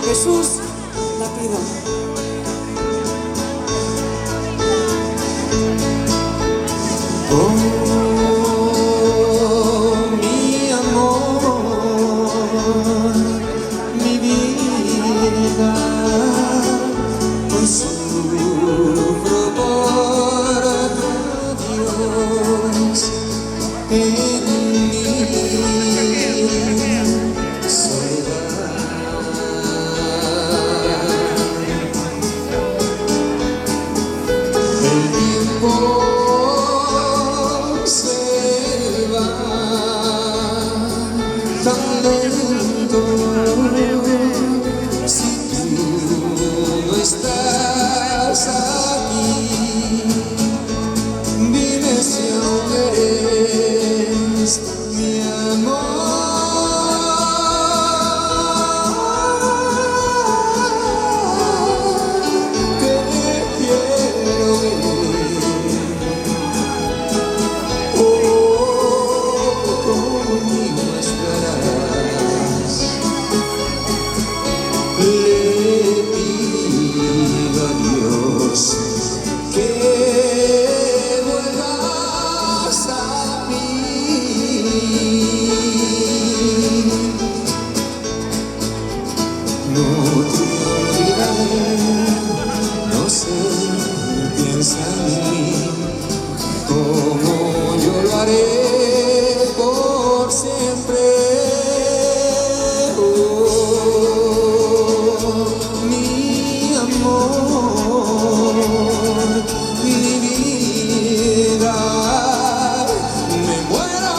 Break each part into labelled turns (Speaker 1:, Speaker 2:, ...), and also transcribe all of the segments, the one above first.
Speaker 1: Jesús, la pido. Oh, mi amor, mi vida, hoy sufro por tu Dios en mi soledad. El tiempo tan lento, si tú no estás aquí, dime si aún eres mi amor, que quiero ver. Conmigo estarás. Le pido a Dios que vuelvas a mí. No te olvidaré, no sé, piensa en mí, como yo lo haré por siempre. Oh, mi amor, mi vida, me muero,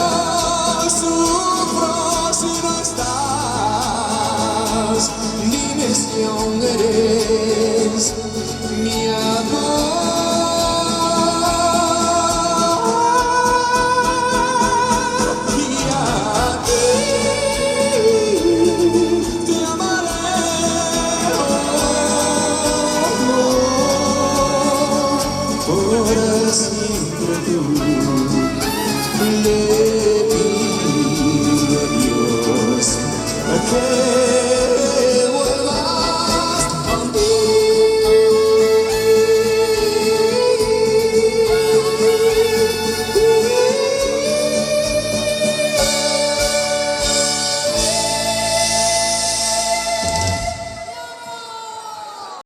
Speaker 1: sufro si no estás. Dime si aún eres